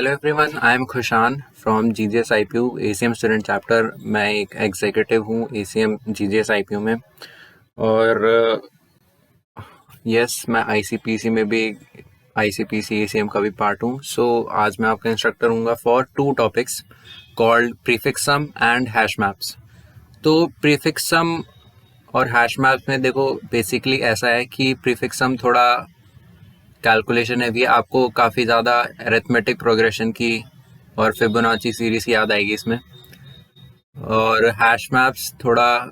Hello everyone, I am Khushan from GGS IPU ACM student chapter. मैं एक executive हूँ ACM GGS IPU में। और यस, मैं आईसीपीसी में भी आईसीपीसी एसीएम का भी पार्ट हूँ। सो आज मैं आपका इंस्ट्रक्टर हूँगा for two topics called prefix sum and hash maps. तो प्रीफिक्स सम और हैश मैप्स में देखो, बेसिकली ऐसा है कि प्रीफिक्स सम थोड़ा कैलकुलेशन है भी, आपको काफ़ी ज़्यादा अरिथमेटिक प्रोग्रेशन की और फिबोनाची सीरीज याद आएगी इसमें। और हैश मैप्स थोड़ा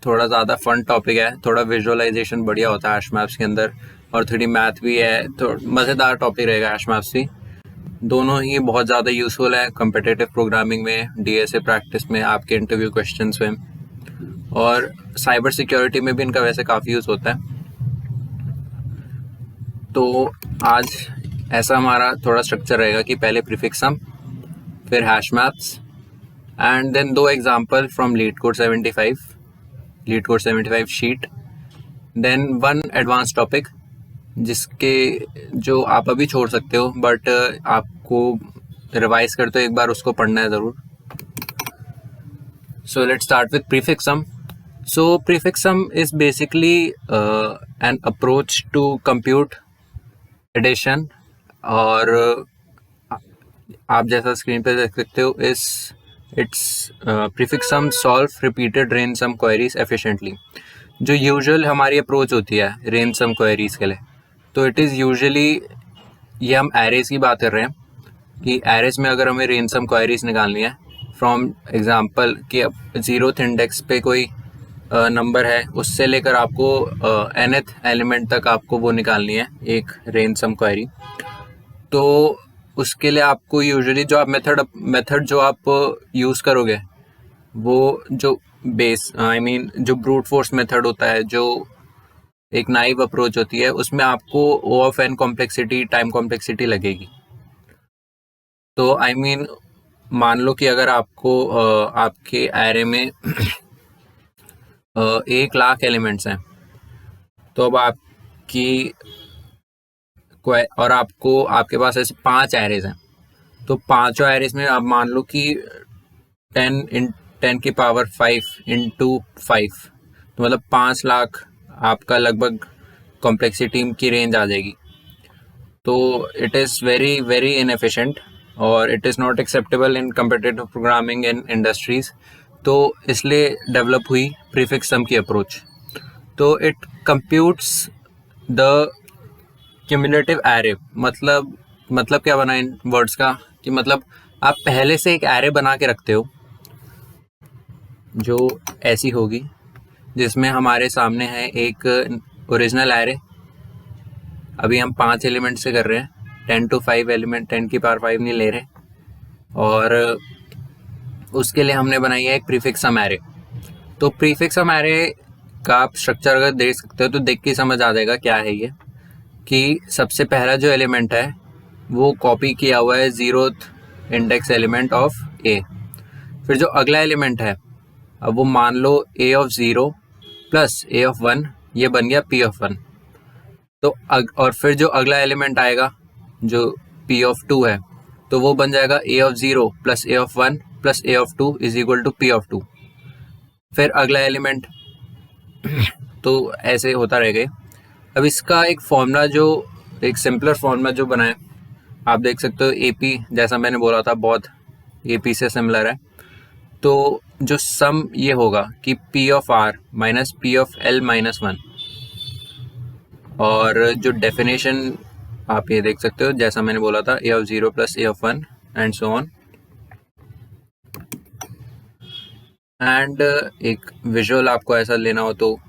थोड़ा ज़्यादा फन टॉपिक है, थोड़ा विजुअलाइजेशन बढ़िया होता है हैश मैप्स के अंदर, और थोड़ी मैथ भी है, तो मज़ेदार टॉपिक रहेगा हैश मैप्स भी। दोनों ही बहुत ज़्यादा यूज़फुल है कम्पिटिटिव प्रोग्रामिंग में, डीएसए प्रैक्टिस में, आपके इंटरव्यू क्वेश्चंस में, और साइबर सिक्योरिटी में भी इनका वैसे काफ़ी यूज़ होता है। तो आज ऐसा हमारा थोड़ा स्ट्रक्चर रहेगा कि पहले प्रीफिक्स सम, फिर हैश मैप्स, एंड देन दो example from LeetCode 75 sheet, then one advance topic जिसके जो आप अभी छोड़ सकते हो, बट आपको रिवाइज करते हो एक बार, उसको पढ़ना है ज़रूर। So let's start with prefix sum. So prefix sum is basically an approach to compute addition, और आप जैसा स्क्रीन पे देख सकते हो, इस it's prefix sum solve repeated range sum queries efficiently. जो यूजुअल हमारी अप्रोच होती है रेंज सम क्वेरीज के लिए, तो इट इज़ यूजुअली, ये हम एरेज की बात कर रहे हैं कि एरेज में अगर हमें रेंज सम क्वेरीज निकालनी है फ्रॉम एग्जांपल कि अब 0th इंडेक्स पे कोई नंबर है, उससे लेकर आपको nth एलिमेंट तक आपको वो निकालनी है एक रेंज सम क्वेरी। तो उसके लिए आपको यूजुअली जो आप मेथड जो आप यूज़ करोगे, वो जो बेस जो ब्रूट फोर्स मेथड होता है, जो एक नाइव अप्रोच होती है, उसमें आपको O of N complexity, time complexity लगेगी। तो मान लो कि अगर आपको आपके एरे में 1,00,000 एलिमेंट्स हैं, तो अब और आपको आपके पास ऐसे 5 एरेज हैं, तो पांचों एरेज में आप मान लो कि 10 की पावर 5 इंटू 5, तो मतलब 5,00,000 आपका लगभग कॉम्प्लेक्सिटी की रेंज आ जाएगी। तो it is very very inefficient, और it is not acceptable in competitive programming in industries. तो इसलिए डेवलप हुई प्रीफिक्स सम की अप्रोच। तो it computes the cumulative array. मतलब क्या बना इन वर्ड्स का, कि मतलब आप पहले से एक एरे बना के रखते हो जो ऐसी होगी, जिसमें हमारे सामने है एक ओरिजिनल एरे। अभी हम 5 एलिमेंट से कर रहे हैं, 10 to 5 एलिमेंट, 10 की पावर 5 नहीं ले रहे, और उसके लिए हमने बनाई है एक प्रीफिक्स सम एरे। तो प्रीफिक्स सम एरे का आप स्ट्रक्चर अगर देख सकते हो तो देख के समझ आ जाएगा क्या है ये, कि सबसे पहला जो एलिमेंट है वो कॉपी किया हुआ है 0th इंडेक्स एलिमेंट ऑफ ए। फिर जो अगला एलिमेंट है, अब वो मान लो ए ऑफ 0 प्लस ए ऑफ 1, ये बन गया पी ऑफ 1। तो और फिर जो अगला एलिमेंट आएगा जो पी ऑफ 2 है, तो वो बन जाएगा A of 0 plus A of 1 plus A of 2 is equal to P of 2। फिर अगला एलिमेंट, तो ऐसे होता रहेगा। अब इसका एक फॉर्मूला, जो एक सिंपलर फॉर्मूला जो बनाए, आप देख सकते हो एपी, जैसा मैंने बोला था बहुत एपी से सिमिलर है। तो जो सम ये होगा कि P of R minus P of L minus 1, और जो डेफिनेशन आप ये देख सकते हो जैसा मैंने बोला था, a of 0 plus A of 1 and so on. And एक विजुअल आपको ऐसा लेना हो तो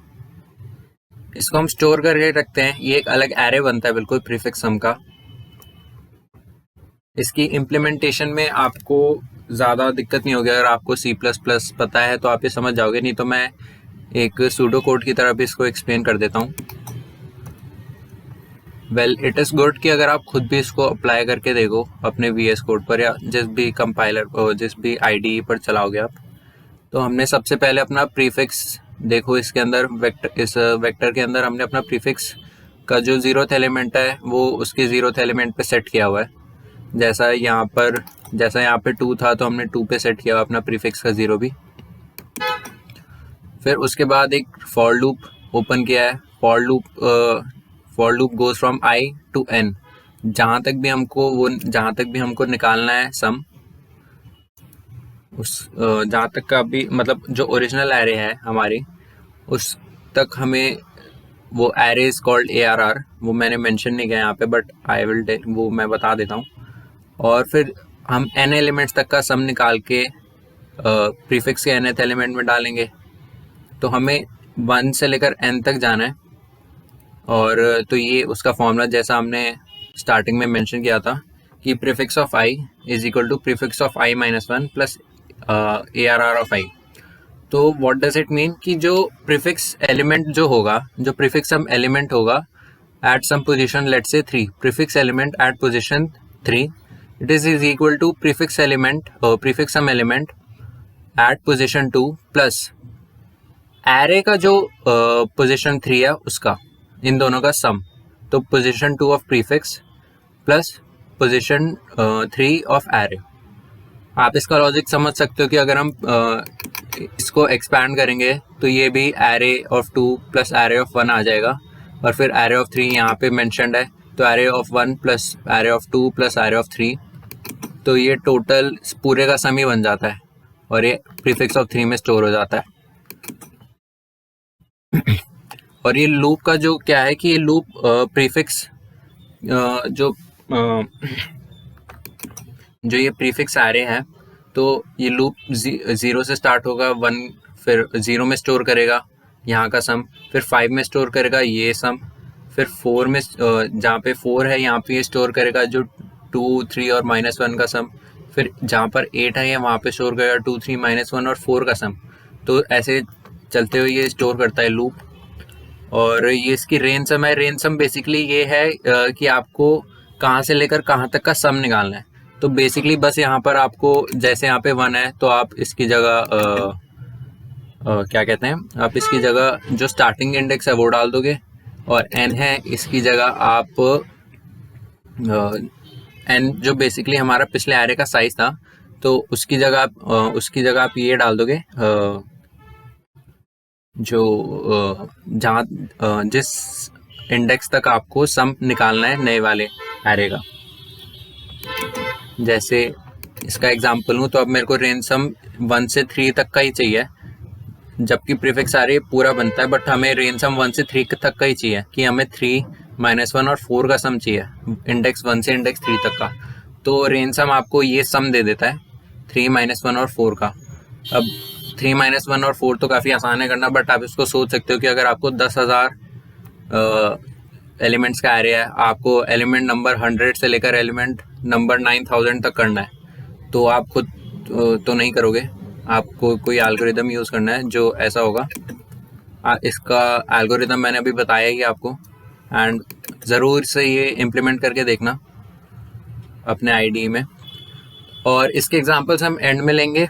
इसको हम स्टोर करके रखते हैं, ये एक अलग एरे बनता है बिल्कुल प्रीफिक्स सम का। इसकी इम्प्लीमेंटेशन में आपको ज़्यादा दिक्कत नहीं होगी, अगर आपको C++ पता है तो आप ये समझ जाओगे, नहीं तो मैं एक सूडो कोड की तरह भी इसको एक्सप्लेन कर देता हूँ। वेल, इट इज़ गुड कि अगर आप खुद भी इसको अप्लाई करके देखो अपने VS कोड पर, या जिस भी कंपाइलर जिस भी IDE पर चलाओगे आप। तो हमने सबसे पहले अपना प्रीफिक्स देखो, इसके अंदर इस वेक्टर के अंदर हमने अपना प्रीफिक्स का जो 0th एलिमेंट है वो उसके 0th एलिमेंट पे सेट किया हुआ है। जैसा यहाँ पे 2 था तो हमने 2 पे सेट किया अपना प्रीफिक्स का 0 भी। फिर उसके बाद एक फॉर लूप ओपन किया है। For loop goes from i to n, जहाँ तक भी हमको निकालना है सम, उस जहाँ तक का भी मतलब जो ओरिजिनल एरे है हमारी, उस तक हमें वो एरे इज कॉल्ड ARR। वो मैंने मेंशन नहीं किया यहाँ पे, बट आई विल वो मैं बता देता हूँ। और फिर हम n एलिमेंट्स तक का सम निकाल के प्रीफिक्स के nth एलिमेंट में डालेंगे। तो हमें 1 से लेकर n तक जाना है। और तो ये उसका फॉर्मूला जैसा हमने स्टार्टिंग में मेंशन किया था कि prefix of i is equal to prefix of i-1 plus ARR of i। तो व्हाट डज इट मीन कि जो प्रीफिक्स एलिमेंट जो होगा, जो प्रीफिक्स सम एलिमेंट होगा at some position, let's say 3, prefix element at position 3, it is equal to prefix sum element at position 2 plus array का जो position 3 है उसका, इन दोनों का सम। तो position 2 of prefix plus position 3 of array. आप इसका लॉजिक समझ सकते हो कि अगर हम इसको एक्सपैंड करेंगे तो ये भी array of 2 plus array of 1 आ जाएगा, और फिर एरे ऑफ 3 यहाँ पे मेंशन्ड है, तो array of 1 plus array of 2 plus array of 3, तो ये टोटल पूरे का सम ही बन जाता है और ये प्रीफिक्स ऑफ 3 में स्टोर हो जाता है। और ये लूप का जो क्या है कि ये लूप प्रीफिक्स जो ये प्रीफिक्स एरे है, तो ये लूप 0 से स्टार्ट होगा, 1 फिर 0 में स्टोर करेगा यहाँ का सम, फिर 5 में स्टोर करेगा ये सम, फिर 4 में जहाँ पे 4 है यहाँ पे ये स्टोर करेगा जो 2, 3 और -1 का सम, फिर जहाँ पर 8 है वहाँ पे स्टोर करेगा 2, 3, -1 और 4 का सम। तो ऐसे चलते हुए ये स्टोर करता है लूप। और ये इसकी रेंज सम है। रेंज सम बेसिकली ये है कि आपको कहाँ से लेकर कहाँ तक का सम निकालना है। तो बेसिकली बस यहाँ पर आपको, जैसे यहाँ पे 1 है तो आप इसकी जगह क्या कहते हैं, आप इसकी जगह जो स्टार्टिंग इंडेक्स है वो डाल दोगे, और n है इसकी जगह आप n जो बेसिकली हमारा पिछले एरे का साइज था, तो उसकी जगह आप ये डाल दोगे जो जहाँ जिस इंडेक्स तक आपको सम निकालना है नए वाले एरे का। जैसे इसका एग्जांपल लूँ तो अब मेरे को रेंज सम 1 से 3 तक का ही चाहिए, जबकि प्रीफिक्स एरे पूरा बनता है, बट हमें रेंज सम 1 से 3 तक का ही चाहिए कि हमें 3, -1 और 4 का सम चाहिए, इंडेक्स 1 से इंडेक्स 3 तक का। तो रेंज सम आपको ये सम दे देता है 3, -1 और 4 का। अब 3, -1 और 4 तो काफ़ी आसान है करना, बट आप इसको सोच सकते हो कि अगर आपको 10,000 एलिमेंट्स का एरे है, आपको एलिमेंट नंबर 100 से लेकर एलिमेंट नंबर 9000 तक करना है, तो आप खुद तो नहीं करोगे, आपको कोई एल्गोरिदम यूज़ करना है जो ऐसा होगा। इसका एल्गोरिदम मैंने अभी बताया ही आपको, एंड ज़रूर से ये इम्प्लीमेंट करके देखना अपने आईडी में। और इसके एग्जांपल्स हम एंड में लेंगे,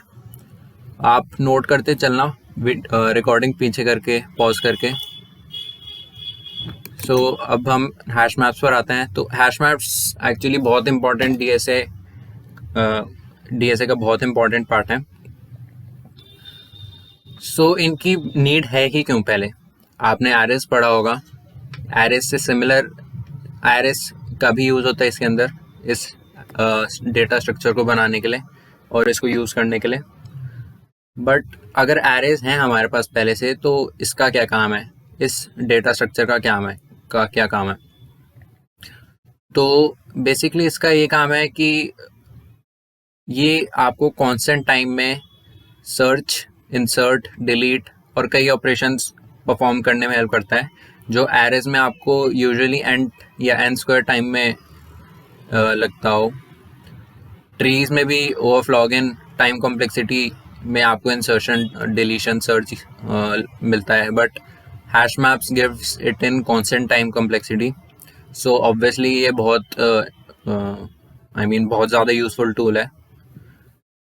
आप नोट करते चलना, रिकॉर्डिंग पीछे करके पॉज करके। सो अब हम हैश मैप्स पर आते हैं। तो हैश मैप्स एक्चुअली बहुत इंपॉर्टेंट डीएसए का बहुत इंपॉर्टेंट पार्ट है। सो इनकी नीड है ही क्यों? पहले आपने एरेस पढ़ा होगा, एरेस से सिमिलर एरेस का भी यूज़ होता है इसके अंदर, इस डेटा स्ट्रक्चर को बनाने के लिए और इसको यूज़ करने के लिए। बट अगर एरेज हैं हमारे पास पहले से, तो इसका क्या काम है, इस डेटा स्ट्रक्चर का क्या काम है? तो बेसिकली इसका ये काम है कि ये आपको कांस्टेंट टाइम में सर्च, इंसर्ट, डिलीट और कई ऑपरेशंस परफॉर्म करने में हेल्प करता है, जो एरेज में आपको यूजुअली n या n² टाइम में लगता हो। ट्रीज में भी ओवरफ्लॉग टाइम कॉम्प्लेक्सिटी में आपको इंसर्शन, डिलीशन, सर्च मिलता है, but hash maps gives it in constant time complexity. So obviously ये बहुत बहुत ज़्यादा यूजफुल टूल है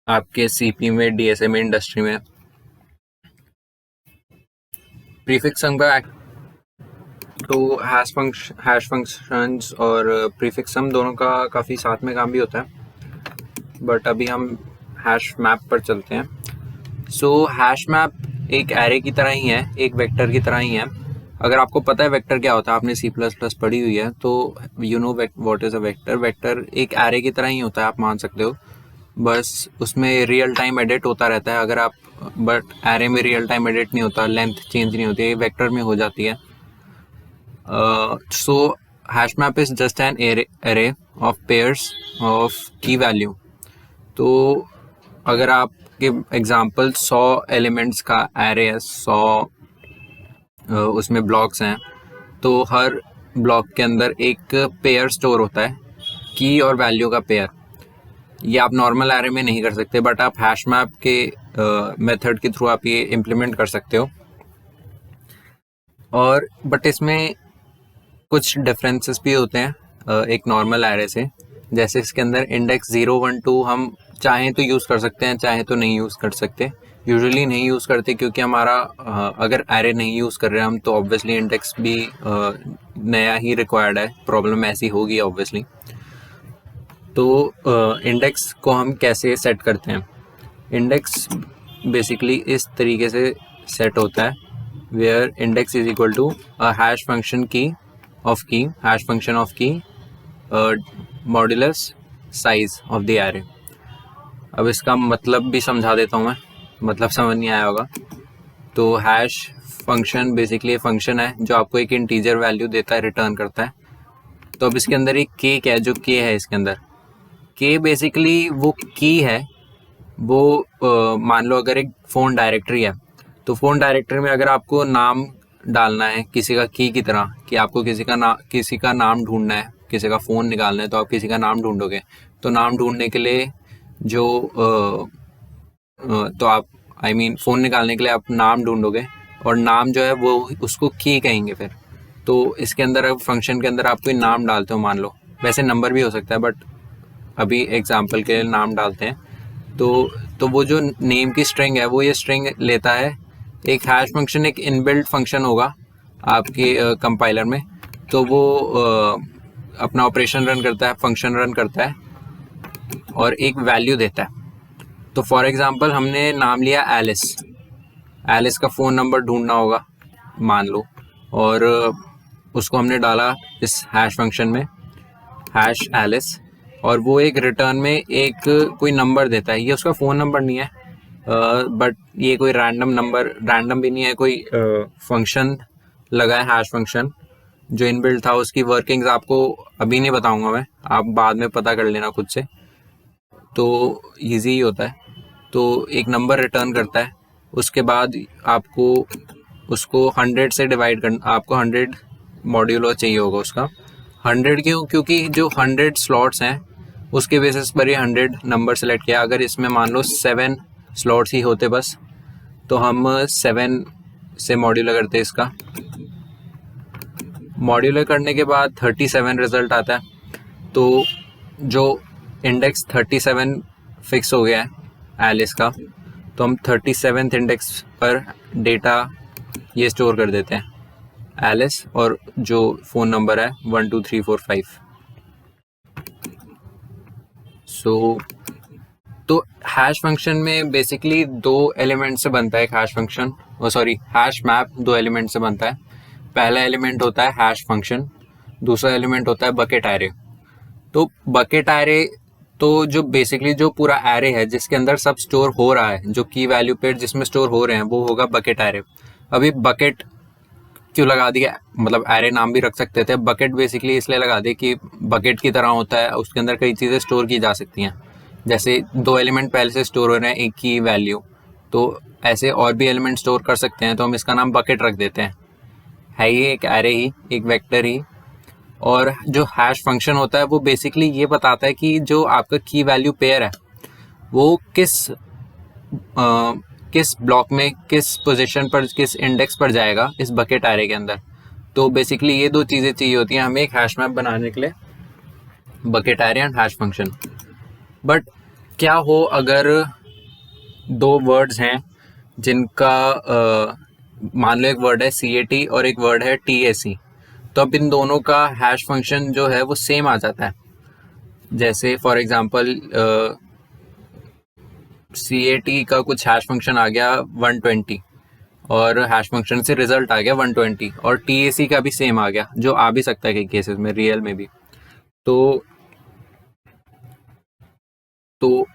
आपके सीपी में, डीएसए में, इंडस्ट्री में। प्रीफिक्स सम का तो हैश फंक्शंस और प्रीफिक्स सम दोनों का काफ़ी साथ में काम भी होता है, बट अभी हम हैश मैप पर चलते हैं। सो हैश मैप एक एरे की तरह ही है, एक वेक्टर की तरह ही है। अगर आपको पता है वेक्टर क्या होता है, आपने C++ पढ़ी हुई है, तो you know what is a vector. Vector एक एरे की तरह ही होता है, आप मान सकते हो, बस उसमें रियल टाइम एडिट होता रहता है। अगर आप बट एरे में रियल टाइम एडिट नहीं होता, लेंथ चेंज नहीं होती है, वेक्टर में हो जाती है। So hash map is just an array of pairs of key value. तो अगर आपके एग्जांपल 100 एलिमेंट्स का एरे है, 100 उसमें ब्लॉक्स हैं, तो हर ब्लॉक के अंदर एक पेयर स्टोर होता है, की और वैल्यू का पेयर। ये आप नॉर्मल एरे में नहीं कर सकते, बट आप हैश मैप के मेथड के थ्रू आप ये इम्प्लीमेंट कर सकते हो। और बट इसमें कुछ डिफरेंसेस भी होते हैं एक नॉर्मल एरे से। जैसे इसके अंदर इंडेक्स 0, 1, 2 हम चाहें तो यूज़ कर सकते हैं, चाहे तो नहीं यूज़ कर सकते। यूजुअली नहीं यूज़ करते क्योंकि हमारा अगर एरे नहीं यूज़ कर रहे हैं हम, तो ऑब्वियसली इंडेक्स भी नया ही रिक्वायर्ड है। प्रॉब्लम ऐसी होगी ऑब्वियसली। तो इंडेक्स को हम कैसे सेट करते हैं? इंडेक्स बेसिकली इस तरीके से सेट होता है, where index is equal to hash function key of key, hash function of key modulus size of the array. अब इसका मतलब भी समझा देता हूँ मैं, मतलब समझ नहीं आया होगा। तो हैश फंक्शन बेसिकली फंक्शन है जो आपको एक इंटीजर वैल्यू देता है, रिटर्न करता है। तो अब इसके अंदर एक के क्या है, जो के है इसके अंदर, के बेसिकली वो की है। वो मान लो अगर एक फ़ोन डायरेक्टरी है, तो फ़ोन डायरेक्टरी में अगर आपको नाम डालना है किसी का की तरह, कि आपको किसी का नाम ढूंढना है, किसी का फ़ोन निकालना है, तो आप किसी का नाम ढूंढोगे। तो नाम ढूंढने के लिए जो तो आप फ़ोन निकालने के लिए आप नाम ढूंढोगे, और नाम जो है वो उसको की कहेंगे फिर। तो इसके अंदर फंक्शन के अंदर आप कोई नाम डालते हो, मान लो, वैसे नंबर भी हो सकता है, बट अभी एग्जाम्पल के लिए नाम डालते हैं। तो वो जो नेम की स्ट्रिंग है, वो ये स्ट्रिंग लेता है। एक हैश फंक्शन एक इनबिल्ट फंक्शन होगा आपके कंपाइलर में, तो वो अपना ऑपरेशन रन करता है, फंक्शन रन करता है और एक वैल्यू देता है। तो फॉर एग्जांपल हमने नाम लिया एलिस, एलिस का फ़ोन नंबर ढूंढना होगा मान लो, और उसको हमने डाला इस हैश फंक्शन में, हैश एलिस, और वो एक रिटर्न में एक कोई नंबर देता है। ये उसका फ़ोन नंबर नहीं है, बट ये कोई रैंडम नंबर, रैंडम भी नहीं है, कोई फंक्शन लगा है, हैश फंक्शन जो इनबिल्ट था। उसकी वर्किंग्स आपको अभी नहीं बताऊंगा मैं, आप बाद में पता कर लेना खुद से, तो ईजी ही होता है। तो एक नंबर रिटर्न करता है, उसके बाद आपको उसको 100 से डिवाइड करना, आपको 100 मॉड्यूलो चाहिए होगा उसका। 100 क्यों? क्योंकि जो 100 स्लॉट्स हैं उसके बेसिस पर ये 100 नंबर सेलेक्ट किया। अगर इसमें मान लो 7 स्लॉट्स ही होते बस, तो हम 7 से मॉड्यूलर करते इसका। मॉड्यूलर करने के बाद 37 रिजल्ट आता है। तो जो इंडेक्स 37 फिक्स हो गया है एलिस का, तो हम 37th इंडेक्स पर डेटा ये स्टोर कर देते हैं, एलिस और जो फ़ोन नंबर है 1 2 3 4 5। तो हैश फंक्शन में बेसिकली 2 एलिमेंट से बनता है एक hash function, hash map 2 element से बनता है। पहला एलिमेंट होता है हैश फंक्शन, दूसरा एलिमेंट होता है बकेट एरे। तो बकेट एरे तो जो बेसिकली जो पूरा एरे है जिसके अंदर सब स्टोर हो रहा है, जो की वैल्यू पेयर जिसमें स्टोर हो रहे हैं, वो होगा बकेट एरे। अभी बकेट क्यों लगा दिया, मतलब एरे नाम भी रख सकते थे। बकेट बेसिकली इसलिए लगा दिया कि बकेट की तरह होता है, उसके अंदर कई चीज़ें स्टोर की जा सकती हैं। जैसे 2 एलिमेंट पहले से स्टोर हो रहे हैं, एक की वैल्यू, तो ऐसे और भी एलिमेंट स्टोर कर सकते हैं, तो हम इसका नाम बकेट रख देते हैं। है ये एक एरे ही, एक वेक्टर ही। और जो हैश फंक्शन होता है वो बेसिकली ये बताता है कि जो आपका की वैल्यू पेयर है वो किस ब्लॉक में, किस पोजीशन पर, किस इंडेक्स पर जाएगा इस बकेट एरे के अंदर। तो बेसिकली ये 2 चीज़ें चाहिए होती हैं हमें एक हैश मैप बनाने के लिए, bucket array and hash function. But क्या हो अगर 2 वर्ड्स हैं जिनका मान लो एक वर्ड है CAT और एक वर्ड है TAC। तो अब इन दोनों का हैश फंक्शन जो है वो सेम आ जाता है। जैसे फॉर एग्जांपल CAT का कुछ हैश फंक्शन आ गया 120 और हैश फंक्शन से रिजल्ट आ गया 120, और TAC का भी सेम आ गया, जो आ भी सकता है कई केसेस में रियल में भी। तो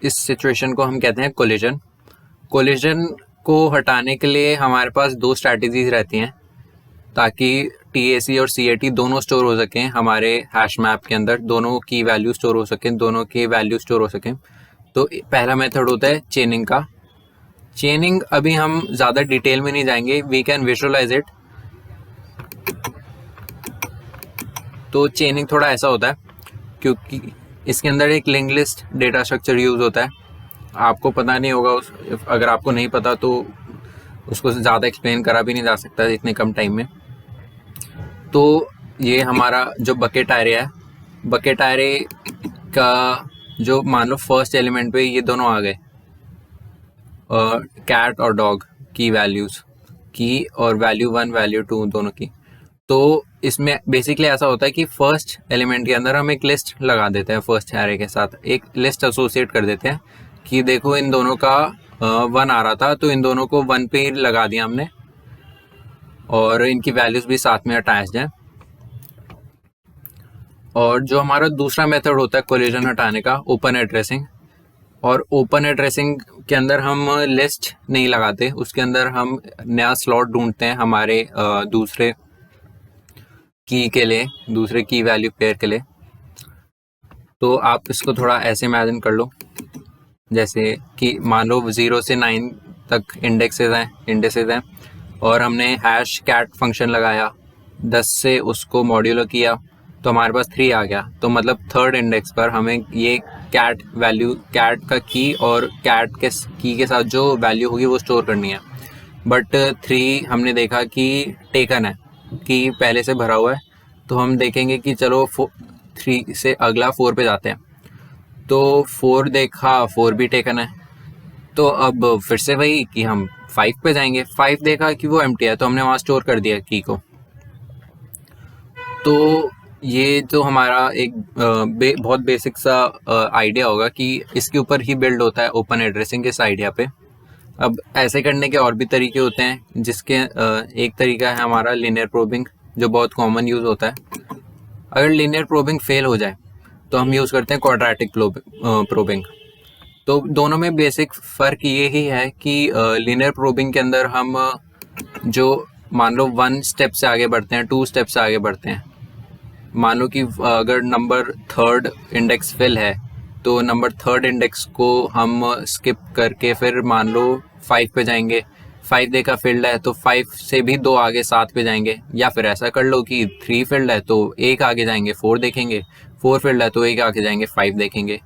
इस सिचुएशन को हम कहते हैं कोलिजन। कोलिजन को हटाने के लिए हमारे पास दो स्ट्रैटेजीज रहती हैं ताकि TAC और CAT दोनों स्टोर हो सकें हमारे हैश मैप के अंदर, दोनों की वैल्यू स्टोर हो सकें, दोनों की वैल्यू स्टोर हो सकें। तो पहला मेथड होता है चेनिंग का। चेनिंग अभी हम ज़्यादा डिटेल में नहीं जाएंगे, वी कैन विजुअलाइज इट। तो चेनिंग थोड़ा ऐसा होता है क्योंकि इसके अंदर एक link list data structure use होता है। आपको पता नहीं होगा, अगर आपको नहीं पता तो उसको ज़्यादा एक्सप्लेन करा भी नहीं जा सकता इतने कम टाइम में। तो ये हमारा जो बकेट एरे है, बकेट एरे का जो मान लो फर्स्ट एलिमेंट पे ये दोनों आ गए, कैट और डॉग की वैल्यूज़ की, और वैल्यू 1 वैल्यू 2 दोनों की। तो इसमें बेसिकली ऐसा होता है कि फर्स्ट एलिमेंट के अंदर हम एक लिस्ट लगा देते हैं, फर्स्ट एरे के साथ एक लिस्ट एसोसिएट कर देते हैं कि देखो इन दोनों का 1 आ रहा था, तो इन दोनों को 1 पे लगा दिया हमने, और इनकी वैल्यूज़ भी साथ में अटैच्ड हैं। और जो हमारा दूसरा मेथड होता है कोलिजन हटाने का, ओपन एड्रेसिंग। और ओपन एड्रेसिंग के अंदर हम लिस्ट नहीं लगाते, उसके अंदर हम नया स्लॉट ढूंढते हैं हमारे दूसरे की के लिए, दूसरे की वैल्यू पेयर के लिए। तो आप इसको थोड़ा ऐसे इमेजिन कर लो, जैसे कि मान लो 0 से 9 तक इंडेक्सेस हैं और हमने हैश कैट फंक्शन लगाया, 10 से उसको मॉड्यूलो किया तो हमारे पास 3 आ गया। तो मतलब थर्ड इंडेक्स पर हमें ये कैट वैल्यू, कैट का की और कैट के की के साथ जो वैल्यू होगी वो स्टोर करनी है। बट 3 हमने देखा कि टेकन है, कि पहले से भरा हुआ है, तो हम देखेंगे कि चलो 3 से अगला 4 पे जाते हैं। तो 4 देखा, 4 भी टेकन है, तो अब फिर से वही कि हम 5 पे जाएंगे। 5 देखा कि वो एम्प्टी है, तो हमने वहाँ स्टोर कर दिया की को। तो ये जो हमारा एक बहुत बेसिक सा आइडिया होगा कि इसके ऊपर ही बिल्ड होता है ओपन एड्रेसिंग इस आइडिया पे। अब ऐसे करने के और भी तरीके होते हैं, जिसके एक तरीका है हमारा लीनियर प्रोबिंग, जो बहुत कॉमन यूज़ होता है। अगर लीनियर प्रोबिंग फेल हो जाए तो हम यूज़ करते हैं क्वाड्रेटिक प्रोबिंग। तो दोनों में बेसिक फ़र्क ये ही है कि लीनियर प्रोबिंग के अंदर हम जो मान लो 1 स्टेप से आगे बढ़ते हैं, 2 स्टेप से आगे बढ़ते हैं। मान लो कि अगर नंबर 3rd इंडेक्स फिल है तो नंबर 3rd इंडेक्स को हम स्किप करके फिर मान लो 5 पे जाएंगे। 5 देखा फील्ड है तो 5 से भी 2 आगे 7 पे जाएंगे, या फिर ऐसा कर लो कि 3 फील्ड है तो 1 आगे जाएंगे 4 देखेंगे, 4 फील्ड है तो 1 आगे जाएंगे 5 देखेंगे।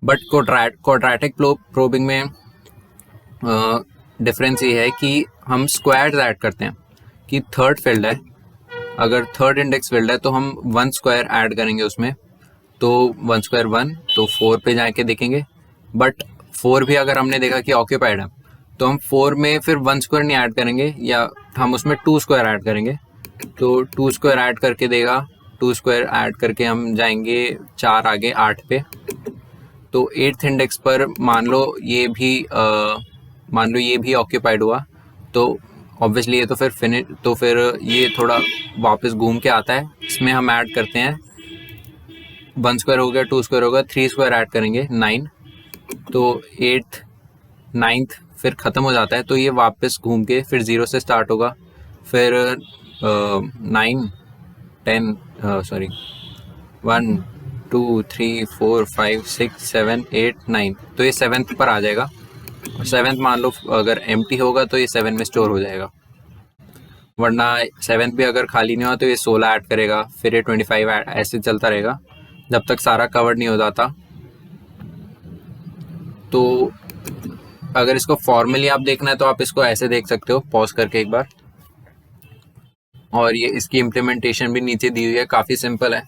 बट क्वाड्रेटिक प्रोबिंग में डिफरेंस ये है कि हम स्क्वायर्स ऐड करते हैं, कि 3rd फील्ड है, अगर 3rd इंडेक्स फील्ड है तो हम 1 स्क्वायर ऐड करेंगे उसमें, तो 1 स्क्वायर 1, तो 4 पे जाके देखेंगे। बट 4 भी अगर हमने देखा कि ऑक्यूपाइड है तो हम 4 में फिर 1 स्क्वायर नहीं ऐड करेंगे, या हम उसमें 2 स्क्वायर ऐड करेंगे। तो 2 स्क्वायर ऐड करके देगा, 2 स्क्वायर ऐड करके हम जाएंगे 4 आगे 8 पे। तो 8th इंडेक्स पर मान लो ये भी ऑक्यूपाइड हुआ, तो ऑब्वियसली ये तो फिर ये थोड़ा वापस घूम के आता है। इसमें हम ऐड करते हैं 1 स्क्वायर हो गया, 2 स्क्वायर होगा, 3 स्क्वायर ऐड करेंगे 9, तो 8th 9th फिर ख़त्म हो जाता है। तो ये वापस घूम के फिर 0 से स्टार्ट होगा, फिर 9 10 1 2 3 4 5 6 7 8 9, तो ये 7th पर आ जाएगा। और 7th मान लो अगर एम्प्टी होगा तो ये 7 में स्टोर हो जाएगा, वरना 7th भी अगर खाली नहीं हुआ तो ये 16 ऐड करेगा, फिर ये 25 ऐसे चलता रहेगा जब तक सारा कवर्ड नहीं हो जाता। तो अगर इसको फॉर्मली आप देखना है तो आप इसको ऐसे देख सकते हो, पॉज करके एक बार। और ये इसकी इम्प्लीमेंटेशन भी नीचे दी हुई है, काफ़ी सिंपल है।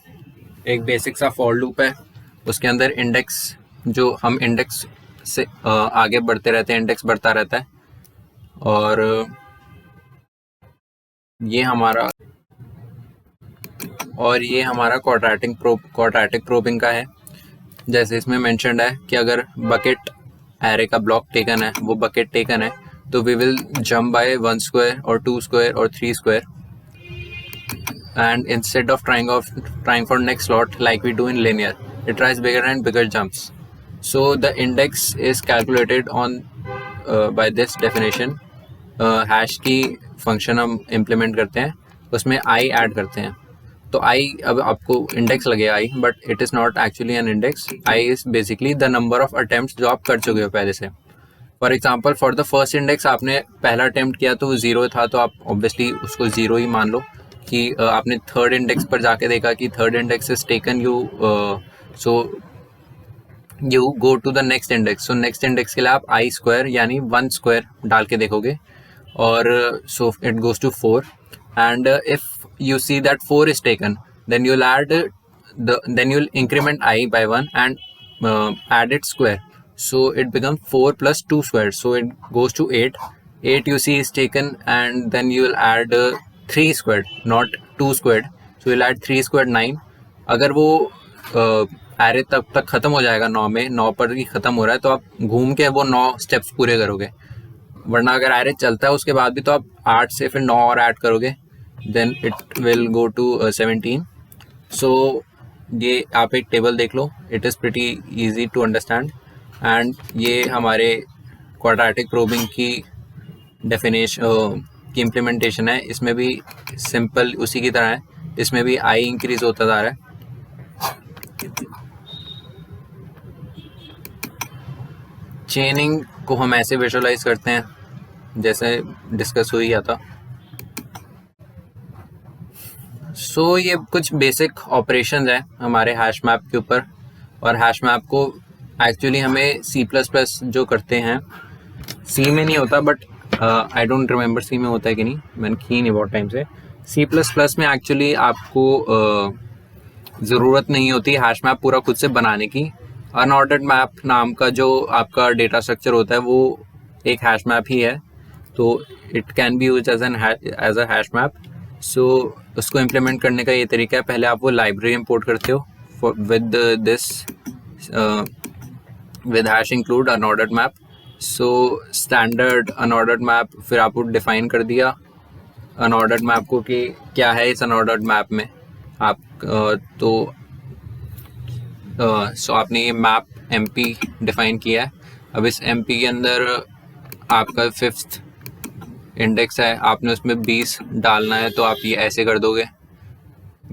एक बेसिक सा फॉर लूप है, उसके अंदर इंडेक्स, जो हम इंडेक्स से आगे बढ़ते रहते हैं, इंडेक्स बढ़ता रहता है। और ये हमारा और ये हमारा क्वाड्रेटिक प्रोबिंग का है। जैसे इसमें मेंशन्ड है कि अगर बकेट एरे का ब्लॉक टेकन है, वो बकेट टेकन है, तो we will jump by 1 square और 2 स्क्वायर और 3 square, and instead of trying for next slot like we do in linear, it tries bigger and bigger jumps. So the index is calculated on by this definition. Hash की function हम implement करते हैं, उसमें I add करते हैं, तो आई अब आपको इंडेक्स लगे i, but it is not actually an index. I is basically the number of attempts जो आप कर चुके हो पहले से। For example for the first index आपने पहला अटेम्प्ट किया तो 0 था, तो आप ऑब्वियसली उसको 0 ही मान लो। कि आपने थर्ड इंडेक्स पर जाके देखा कि third index is taken, so you go to the next index. So next index के लिए आप आई स्क्वायर यानी 1 स्क्वायर डाल के देखोगे, और so it goes to 4, and if you see that 4 is taken, then you'll increment I by 1 and add its square, so it becomes 4 plus 2 squared, so it goes to 8 you see is taken, and then you will add 3 squared, not 2 squared, so you'll add 3 squared 9। अगर वो array तब तक खत्म हो जाएगा 9 में, 9 पर ही खत्म हो रहा है, तो आप घूम के वो 9 स्टेप्स पूरे करोगे। वरना अगर एरे चलता है उसके बाद भी तो आप 8 से फिर 9 और ऐड करोगे, then it will go to 17। so ये आप एक टेबल देख लो, it is pretty easy to understand, and ये हमारे क्वाड्रेटिक प्रोबिंग की डेफिनेशन की इम्प्लीमेंटेशन है। इसमें भी सिंपल उसी की तरह है, इसमें भी आई इंक्रीज होता जा रहा है। चेनिंग को हम ऐसे विजुअलाइज करते हैं जैसे डिस्कस हुई था। सो ये कुछ बेसिक ऑपरेशंस हैं हमारे हैश मैप के ऊपर, और हैश मैप को एक्चुअली हमें C++ जो करते हैं, सी में नहीं होता, बट आई डोंट रिमेंबर सी में होता है कि नहीं, मैंने की नहीं बहुत टाइम से। C++ में एक्चुअली आपको ज़रूरत नहीं होती हैश मैप पूरा खुद से बनाने की। अनऑर्डर्ड मैप नाम का जो आपका डेटा स्ट्रक्चर होता है वो एक हैश मैप ही है, तो it can be use as a hash map. So उसको इम्प्लीमेंट करने का ये तरीका है, पहले आप वो लाइब्रेरी इंपोर्ट करते हो with this with hash include unordered map. So standard unordered map, फिर आपको डिफाइन कर दिया अनऑर्डर्ड मैप को कि क्या है इस अनऑर्डर्ड मैप में। आप सो आपने ये मैप MP डिफाइन किया है। अब इस MP के अंदर आपका 5th इंडेक्स है, आपने उसमें 20 डालना है, तो आप ये ऐसे कर दोगे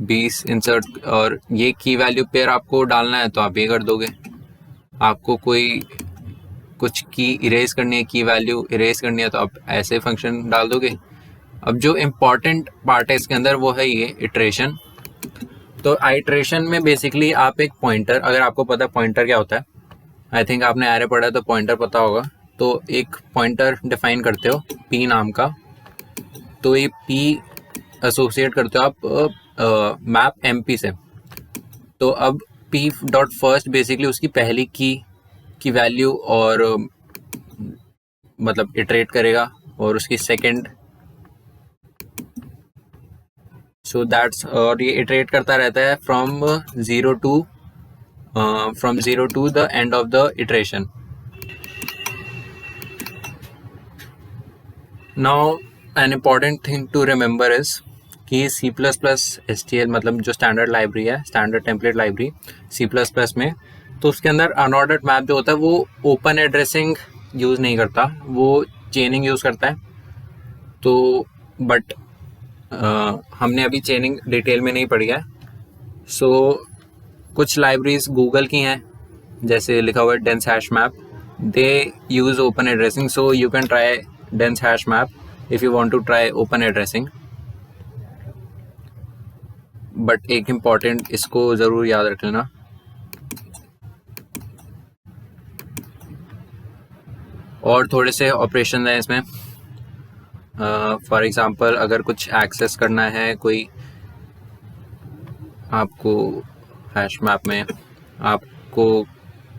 20 इंसर्ट, और ये की वैल्यू पेयर आपको डालना है तो आप ये कर दोगे। आपको कोई कुछ की इरेज करनी है, की वैल्यू इरेज करनी है, तो आप ऐसे फंक्शन डाल दोगे। अब जो इम्पॉर्टेंट पार्ट है इसके अंदर वो है ये इटरेशन। तो आइट्रेशन में बेसिकली आप एक पॉइंटर, अगर आपको पता है पॉइंटर क्या होता है, आई थिंक आपने एरे पढ़ा है तो पॉइंटर पता होगा, तो एक पॉइंटर डिफाइन करते हो P नाम का, तो ये P एसोसिएट करते हो आप मैप MP से। तो अब P डॉट फर्स्ट बेसिकली उसकी पहली की वैल्यू और मतलब इटरेट करेगा, और उसकी सेकंड, सो दैट्स, और ये इटरेट करता रहता है from zero to the end of the iteration. Now an important thing to remember is कि C++ STL मतलब जो स्टैंडर्ड लाइब्रेरी है, स्टैंडर्ड टेम्पलेट लाइब्रेरी C++ में, तो उसके अंदर अनऑर्डर्ड मैप जो होता है वो ओपन एड्रेसिंग यूज़ नहीं करता, वो चेनिंग यूज़ करता है। तो बट हमने अभी चेनिंग डिटेल में नहीं पढ़ी है। सो कुछ लाइब्रेरीज गूगल की हैं, जैसे लिखा हुआ है dense hash map, they use open addressing, so you can try dense hash map if you want to try open addressing। But एक इम्पॉर्टेंट इसको ज़रूर याद रख लेना, और थोड़े से ऑपरेशन हैं इसमें। फॉर एग्ज़ाम्पल अगर कुछ एक्सेस करना है कोई आपको हैश मैप में, आपको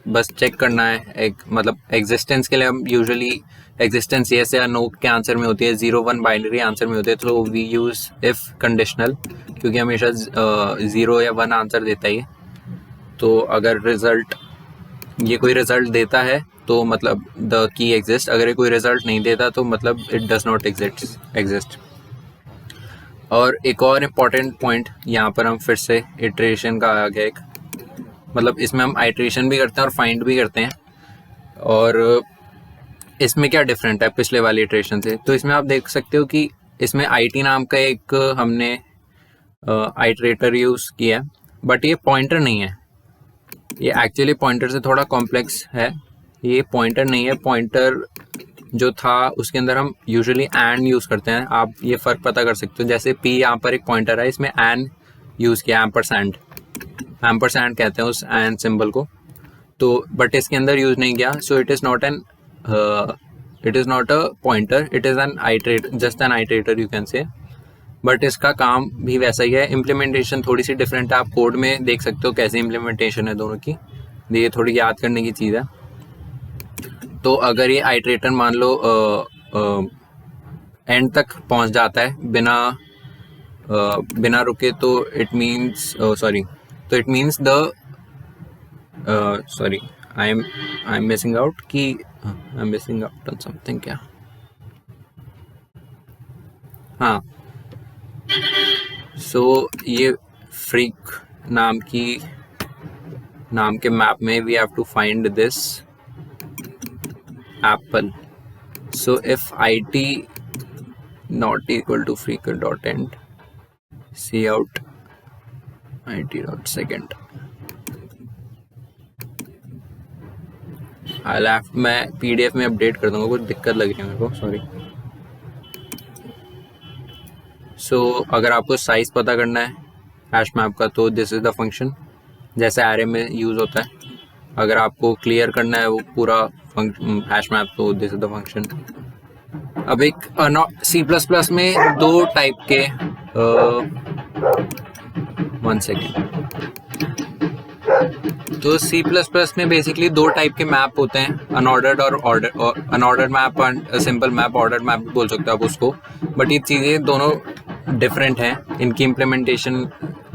बस चेक करना है एक मतलब एग्जिस्टेंस के लिए हम यूजुअली एग्जिस्टेंस येस या नो के आंसर में होती है, 0-1 बाइनरी आंसर में होती है, तो वी यूज इफ कंडीशनल, क्योंकि हमेशा 0 या 1 आंसर देता ही है। तो अगर रिजल्ट ये कोई रिजल्ट देता है तो मतलब द की एग्जिस्ट, अगर ये कोई रिजल्ट नहीं देता तो मतलब इट डज नॉट एग्जिस्ट। और एक और इम्पॉर्टेंट पॉइंट यहाँ पर हम फिर से इटरेशन का आ गया एक, मतलब इसमें हम आइट्रेशन भी करते हैं और फाइंड भी करते हैं। और इसमें क्या डिफरेंट है पिछले वाली इटरेशन से, तो इसमें आप देख सकते हो कि इसमें IT नाम का एक हमने आइट्रेटर यूज़ किया है, बट ये पॉइंटर नहीं है, ये एक्चुअली पॉइंटर से थोड़ा कॉम्प्लेक्स है। ये पॉइंटर नहीं है, पॉइंटर जो था उसके अंदर हम यूजुअली एंड यूज़ करते हैं। आप ये फ़र्क पता कर सकते हो, जैसे P यहाँ पर एक पॉइंटर है, इसमें एंड यूज़ किया, एम्परसैंड कहते हैं उस एंड सिंबल को, तो बट इसके अंदर यूज़ नहीं किया। सो it is not a pointer, it is an iterator, just an iterator you can say, but इसका काम भी वैसा ही है। इम्प्लीमेंटेशन थोड़ी सी डिफरेंट है, आप कोड में देख सकते हो कैसे इम्प्लीमेंटेशन है दोनों की, ये थोड़ी याद करने की चीज़ है। तो अगर ये आइट्रेटर मान लो एंड तक पहुंच जाता है बिना रुके, तो it means the sorry I am missing out on something, क्या, हाँ, सो ये फ्रीक नाम के मैप में we have to find this apple. So if IT not equal to freak.end, cout it.second, मैं PDF में अपडेट कर दूंगा, कुछ दिक्कत लग रही है मेरे को, सॉरी। सो अगर आपको साइज पता करना है हैश मैप का तो दिस इज द फंक्शन, जैसे एरे में यूज होता है। अगर आपको क्लियर करना है वो पूरा हैश मैप तो दिस इज द फंक्शन। अब एक C++ में दो टाइप के 1 सेकेंड, तो C++ में बेसिकली दो टाइप के मैप होते हैं, अनऑर्डर्ड और अनऑर्डर्ड मैप और सिंपल मैप, ऑर्डर्ड मैप भी बोल सकते हो आप उसको, बट ये चीज़ें दोनों डिफरेंट हैं, इनकी इम्प्लीमेंटेशन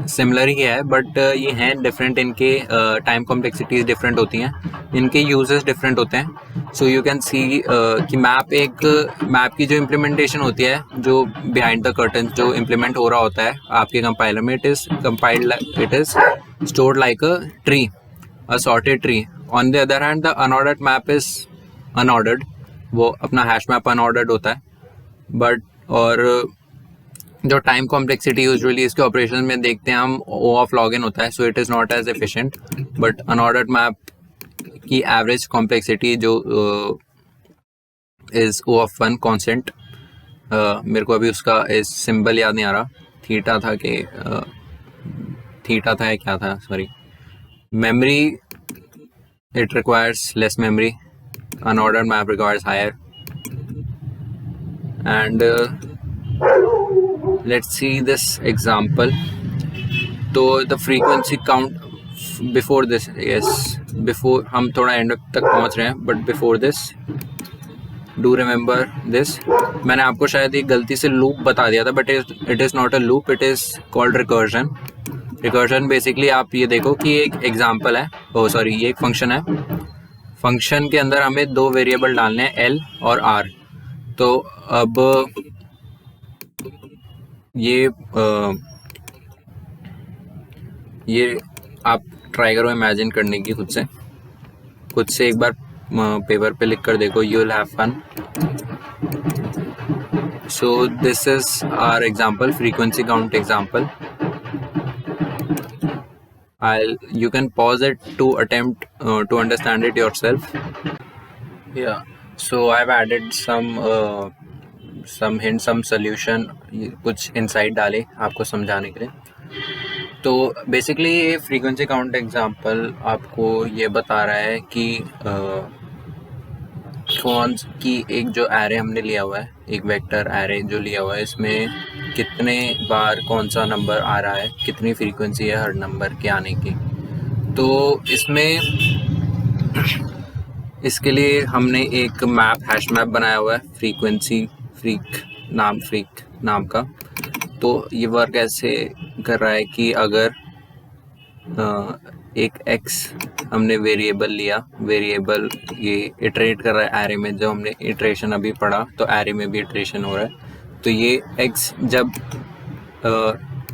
सिमिलर ही है बट ये हैं डिफरेंट, इनके टाइम कॉम्प्लेक्सिटीज डिफरेंट होती हैं, इनके यूजेस डिफरेंट होते हैं। सो यू कैन सी कि मैप की जो इम्प्लीमेंटेशन होती है, जो बिहाइंड द कर्टन जो इम्प्लीमेंट हो रहा होता है आपके कंपाइलर में, it is stored like a tree, a sorted tree. On the other hand the unordered map is unordered, वो अपना हैश मैप अनऑर्डर्ड होता है, बट और जो टाइम कॉम्प्लेक्सिटी यूजुअली इसके ऑपरेशन में देखते हैं हम O ऑफ लॉग एन होता है, so it is not as efficient, but unordered map की एवरेज कॉम्प्लेक्सिटी जो इज O ऑफ 1 कॉन्स्टेंट, मेरे को अभी उसका सिंबल याद नहीं आ रहा, थीटा था या क्या था, sorry. Memory it requires less memory, unordered map requires higher, and let's see this example. तो the frequency count before this, yes, before हम थोड़ा एंड तक पहुंच रहे हैं, but before this do remember this, मैंने आपको शायद एक गलती से लूप बता दिया था, but it is not a loop, it is called recursion. recursion basically आप ये देखो कि एक एग्जाम्पल है, ये एक फंक्शन है, फंक्शन के अंदर हमें दो वेरिएबल डालने हैं L और R। तो अब ये आप ट्राई करो इमेजिन करने की, खुद से एक बार पेपर पे लिख कर देखो, you will have fun. So this is our example, frequency count example. You can pause it to attempt to understand it yourself. Yeah, so I've added some hint, some solution, कुछ insight डाले आपको समझाने के लिए। तो basically ये frequency count example आपको ये बता रहा है कि कौन की एक जो एरे हमने लिया हुआ है, एक वेक्टर एरे जो लिया हुआ है, इसमें कितने बार कौन सा नंबर आ रहा है, कितनी फ्रीक्वेंसी है हर नंबर के आने की। तो इसमें इसके लिए हमने एक मैप हैश मैप बनाया हुआ है फ्रीक्वेंसी फ्रीक नाम का। तो ये वर्क ऐसे कर रहा है कि अगर एक x हमने वेरिएबल लिया, वेरिएबल ये इटरेट कर रहा है एरे में, जो हमने इटरेशन अभी पढ़ा तो एरे में भी इटरेशन हो रहा है। तो ये x जब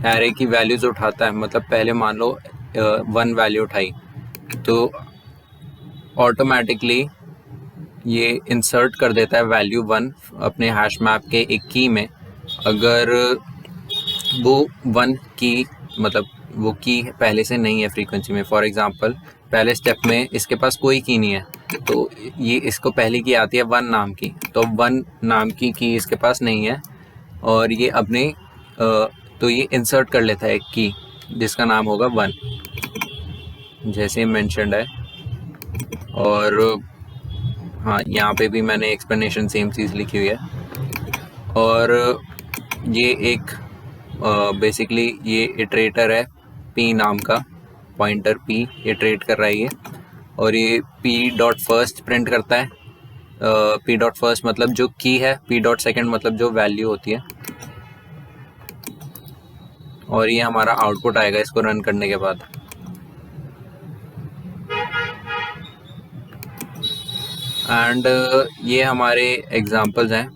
एरे की वैल्यूज उठाता है, मतलब पहले मान लो 1 वैल्यू उठाई, तो ऑटोमेटिकली ये इंसर्ट कर देता है वैल्यू 1 अपने हैश मैप के एक की में। अगर वो 1 की मतलब वो की पहले से नहीं है फ्रीक्वेंसी में, फॉर एग्जांपल पहले स्टेप में इसके पास कोई की नहीं है, तो ये इसको पहली की आती है 1 नाम की, तो 1 नाम की इसके पास नहीं है, और ये अपने तो ये इंसर्ट कर लेता है एक की जिसका नाम होगा 1, जैसे मेंशन्ड है। और हाँ, यहाँ पे भी मैंने एक्सप्लेनेशन सेम चीज़ लिखी हुई है। और ये एक बेसिकली ये इटरेटर है p नाम का, पॉइंटर p इटरेट कर रहा है ये, और ये p डॉट फर्स्ट प्रिंट करता है। p डॉट फर्स्ट मतलब जो की है, p डॉट सेकेंड मतलब जो वैल्यू होती है, और ये हमारा आउटपुट आएगा इसको रन करने के बाद। एंड ये हमारे एग्जांपल्स हैं,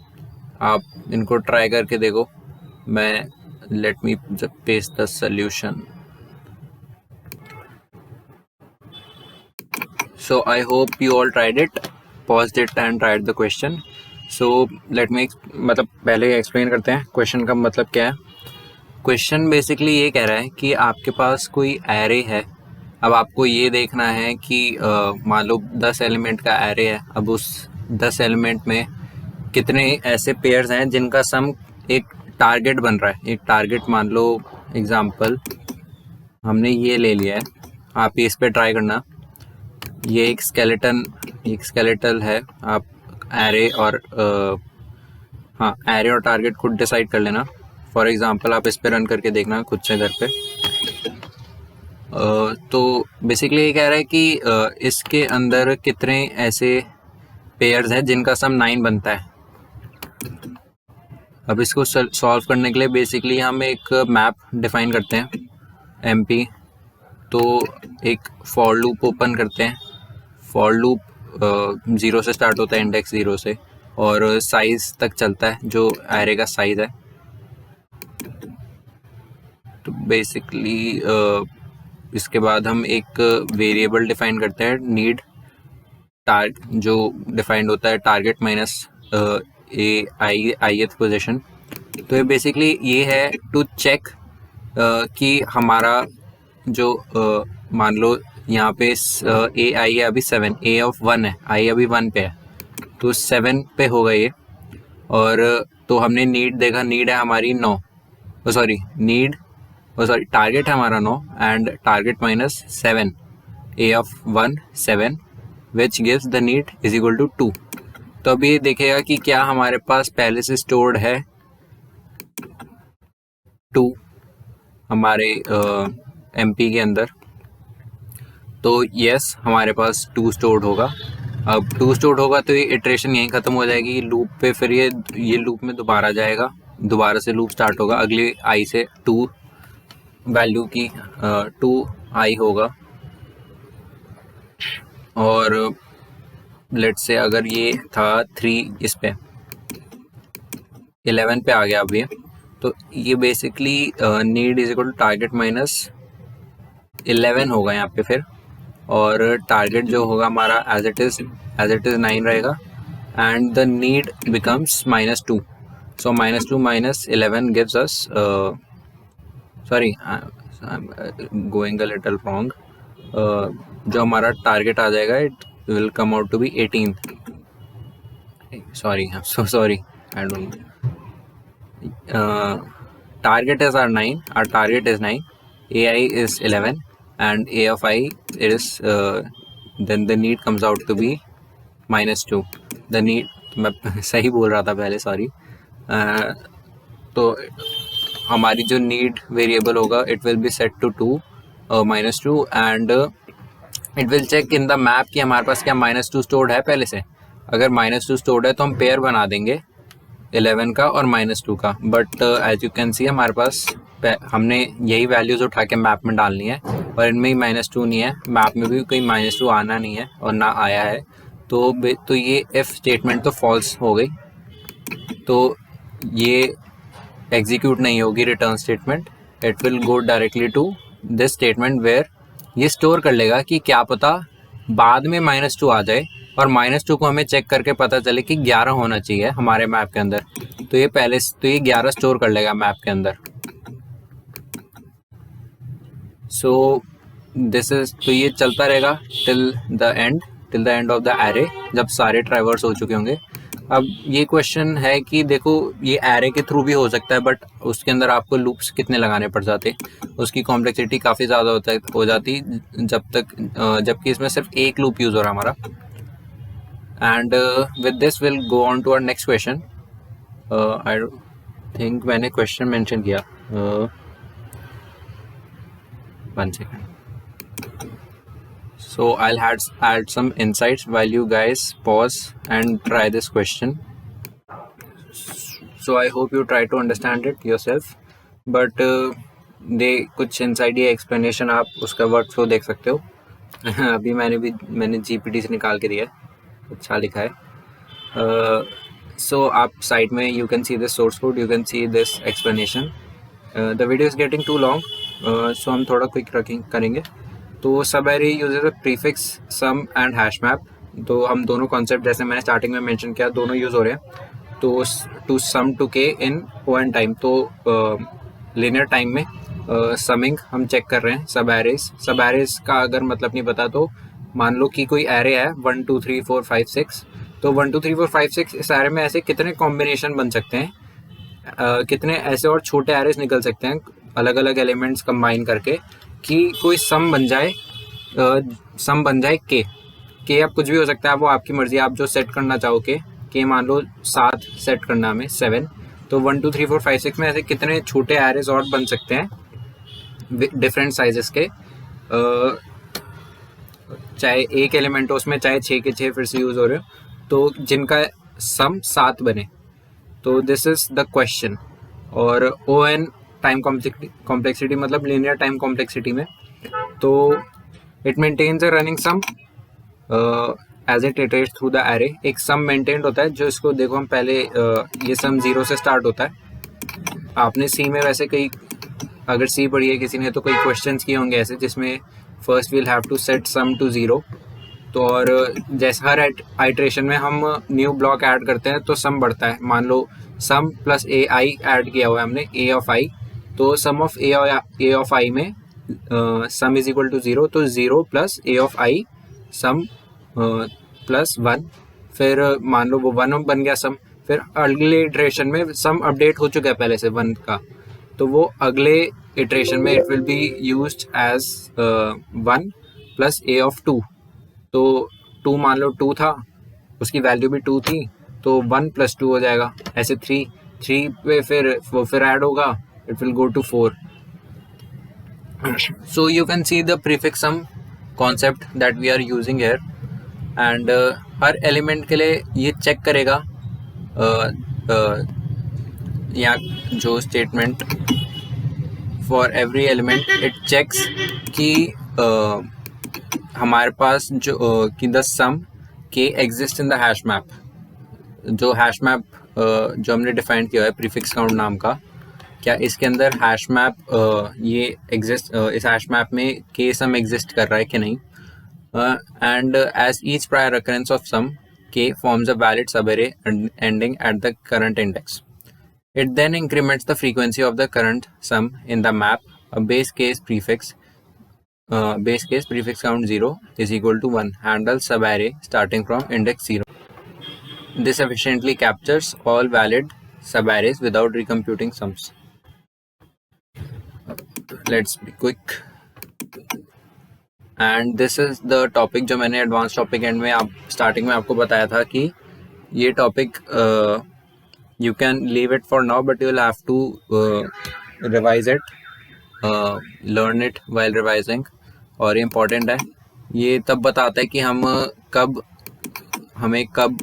आप इनको ट्राई करके देखो। मैं let me paste the solution. So I hope you all tried it, paused it and tried the question. So let me मतलब पहले एक्सप्लेन करते हैं क्वेश्चन का मतलब क्या है। क्वेश्चन बेसिकली ये कह रहा है कि आपके पास कोई एरे है, अब आपको ये देखना है कि मान लो 10 एलिमेंट का एरे है, अब उस 10 एलिमेंट में कितने ऐसे पेयर्स हैं जिनका सम एक टारगेट बन रहा है। एक टारगेट मान लो एग्जांपल हमने ये ले लिया है, आप इस पे ट्राई करना। ये एक स्केलेटल है, आप एरे और एरे और टारगेट खुद डिसाइड कर लेना। फॉर एग्जांपल आप इस पे रन करके देखना खुद से घर पे। तो बेसिकली ये कह रहा है कि इसके अंदर कितने ऐसे पेयर्स हैं जिनका सम 9 बनता है। अब इसको सॉल्व करने के लिए बेसिकली हम एक मैप डिफाइन करते हैं MP। तो एक फॉर लूप ओपन करते हैं। फॉर लूप 0 से स्टार्ट होता है, इंडेक्स 0 से, और साइज तक चलता है जो एरे का साइज है। तो बेसिकली इसके बाद हम एक वेरिएबल डिफाइन करते हैं नीड जो डिफाइंड होता है टारगेट माइनस ith पोजीशन। तो ये बेसिकली ये है टू चेक कि हमारा जो मान लो यहाँ पे a आई है अभी 7, a ऑफ 1 है, i अभी 1 पे है, तो 7 पे होगा ये। और तो हमने नीड देखा, नीड है हमारी 9, टारगेट है हमारा 9 and target minus 7, a of 1 7 which gives the need is equal to 2। तो अभी देखेगा कि क्या हमारे पास पहले से स्टोर्ड है 2 हमारे MP के अंदर। तो यस, हमारे पास 2 स्टोर्ड होगा। अब 2 स्टोर्ड होगा तो ये इटरेशन यहीं ख़त्म हो जाएगी लूप पे, फिर ये लूप में दोबारा जाएगा, दोबारा से लूप स्टार्ट होगा अगले i से 2 वैल्यू की 2i होगा। और लेट्स से अगर ये था 3, इस पे 11 पे आ गया अब ये, तो ये basically need is equal to target minus 11 होगा यहाँ पे फिर, और टारगेट जो होगा हमारा एज इट इज 9 रहेगा and the need becomes -2। So -2 minus 11 gives us, sorry I am going a little wrong, जो हमारा टारगेट आ जाएगा it will come out to be 18। Sorry, I am so sorry, I don't target is our 9, our target is 9, ai is 11 and a of I is then the need comes out to be -2। the need, मैं सही बोल रहा था पहले, sorry. तो हमारी जो need variable होगा it will be set to -2 and it will check in the map कि हमारे पास क्या -2 स्टोर्ड है पहले से। अगर -2 स्टोर्ड है तो हम पेयर बना देंगे 11 का और -2 का। But as you can see हमारे पास हमने यही वैल्यूज उठा के मैप में डालनी है और इनमें ही -2 नहीं है, मैप में भी कोई -2 आना नहीं है और ना आया है, तो ये इफ स्टेटमेंट तो फॉल्स हो गई, तो ये एग्जीक्यूट नहीं होगी return statement. It will go directly to this statement where ये स्टोर कर लेगा कि क्या पता बाद में -2 आ जाए और -2 को हमें चेक करके पता चले कि 11 होना चाहिए हमारे मैप के अंदर, तो ये 11 स्टोर कर लेगा मैप के अंदर। सो दिस इज, तो ये चलता रहेगा till the end of the array, जब सारे ट्राइवर्स हो चुके होंगे। अब ये क्वेश्चन है कि देखो ये एरे के थ्रू भी हो सकता है, बट उसके अंदर आपको लूप्स कितने लगाने पड़ जाते, उसकी कॉम्प्लेक्सिटी काफ़ी ज़्यादा हो जाती जबकि इसमें सिर्फ एक लूप यूज़ हो रहा है हमारा। And with this will go on to our next question. I think मैंने क्वेश्चन मेंशन किया, 1 second. So I'll add some insights while you guys pause and try this question. So I hope you try to understand it yourself. But दे कुछ inside या explanation आप उसका word flow देख सकते हो। अभी मैंने जीपीटी से निकाल के दिया है, अच्छा लिखा है। सो आप साइड में you can see this source code, you can see this explanation. The video is getting too long, so हम थोड़ा क्विक करेंगे। तो subarray uses prefix, sum and hash map. तो हम दोनों कॉन्सेप्ट जैसे मैंने स्टार्टिंग में मेंशन किया दोनों यूज़ हो रहे हैं। तो टू सम टू के इन ओ एन टाइम, तो लिनियर टाइम में समिंग हम चेक कर रहे हैं सब एरेज का अगर मतलब नहीं पता तो मान लो कि कोई एरे है 1 2 3 4 5 6, तो 1 2 3 4 5 6 इस एरे में ऐसे कितने कॉम्बिनेशन बन सकते हैं, कितने ऐसे और छोटे एरेज निकल सकते हैं अलग अलग एलिमेंट्स कंबाइन करके कि कोई सम बन जाए के अब कुछ भी हो सकता है, वो आपकी मर्जी, आप जो सेट करना चाहो के मान लो 7 सेट करना हमें 7, तो 1 2 3 4 5 6 में ऐसे कितने छोटे एरेज और बन सकते हैं डिफरेंट साइजेस के, चाहे एक एलिमेंट हो उसमें, चाहे 6 के 6 फिर से यूज हो रहे हो, तो जिनका सम 7 बने। तो दिस इज द क्वेश्चन। और ओ एन टाइम कॉम्प्लेक्सिटी मतलब लीनियर टाइम कॉम्प्लेक्सिटी में, तो it maintains a running sum as it iterates through the array. एक सम मेंटेन्ड होता है जो इसको देखो हम पहले ये सम 0 से स्टार्ट होता है। आपने सी में वैसे कई, अगर सी पढ़ी है किसी ने तो कई क्वेश्चंस किए होंगे ऐसे जिसमें first we'll have to set sum to 0। तो और जैसे हर आइट्रेशन में हम न्यू ब्लॉक ऐड करते हैं तो सम बढ़ता है। मान लो सम प्लस ए आई ऐड किया हुआ है हमने, ए ऑफ आई, तो सम ऑफ ए ऑफ आई में सम इज इक्वल टू 0, तो 0 plus A of i sum plus 1, फिर मान लो वो 1 बन गया सम, फिर अगले इटरेशन में सम अपडेट हो चुका है पहले से 1 का, तो वो अगले इटरेशन में it will be used as 1 plus A of 2। तो 2 मान लो 2 था, उसकी वैल्यू भी 2 थी, तो 1 प्लस 2 हो जाएगा। ऐसे 3 पे फिर ऐड होगा, it will go to 4। So you can see the prefix sum concept that we are using here. And हर एलिमेंट के लिए ये चेक करेगा या जो statement for every element it checks कि हमारे पास जो कि द सम के exist in the hash map. जो हैश मैप जो हमने डिफाइन किया है प्रीफिक्स काउंट नाम का, क्या इसके अंदर हैश मैप ये एग्जिस्ट, इस हैश मैप में के सम एग्जिस्ट कर रहा है कि नहीं। And as each prior occurrence of sum के forms a valid subarray ending at the current index. It then increments the frequency of the current sum in the map. A base case prefix count 0 is equal to 1 handles subarray starting from index 0. This efficiently captures all valid subarrays without recomputing sums. Let's be quick. And this is the topic जो मैंने advance topic and में starting में आपको बताया था कि ये topic you can leave it for now, but you will have to revise it, learn it while revising, और important है। ये तब बताता है कि हमें कब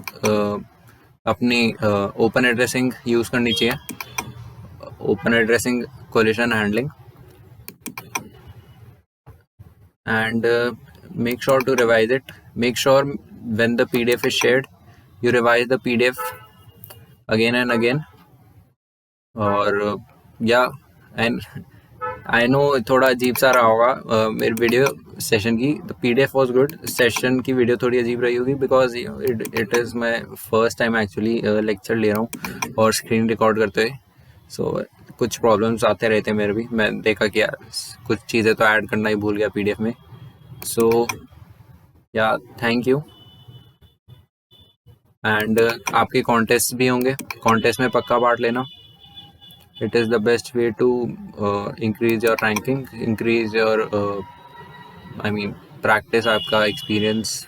अपनी ओपन एड्रेसिंग यूज़ करनी चाहिए, open addressing collision handling. And make sure to revise it. Make sure when the PDF is shared, you revise the PDF again and again. और या एंड आई नो थोड़ा अजीब सा रहा होगा मेरी वीडियो सेशन की. The PDF was good, session की वीडियो थोड़ी अजीब रही होगी because it is my first time actually lecture ले रहा हूँ और स्क्रीन रिकॉर्ड करते हुए. सो कुछ प्रॉब्लम्स आते रहते हैं मेरे भी. मैं देखा कि यार कुछ चीज़ें तो ऐड करना ही भूल गया PDF में. So yeah thank you. And आपके कॉन्टेस्ट भी होंगे, कॉन्टेस्ट में पक्का पार्ट लेना. It is the best way to increase your ranking, increase your I mean practice, आपका एक्सपीरियंस.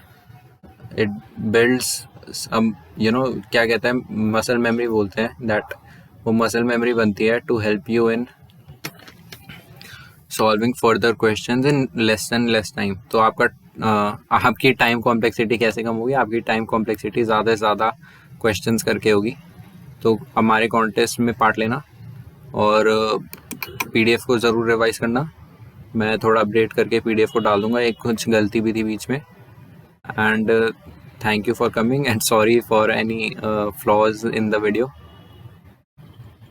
इट बिल्ड्स क्या कहते हैं, मसल मेमोरी बोलते हैं दैट. वो मसल मेमोरी बनती है to help you in solving further questions in less and less time. तो आपकी टाइम कॉम्प्लेक्सिटी कैसे कम होगी? आपकी टाइम कॉम्प्लेक्सिटी ज़्यादा से ज़्यादा क्वेश्चंस करके होगी. तो हमारे कॉन्टेस्ट में पार्ट लेना और PDF को ज़रूर रिवाइज करना. मैं थोड़ा अपडेट करके PDF को डाल दूँगा, एक कुछ गलती भी थी बीच में. And thank you for coming and sorry for any flaws in the video.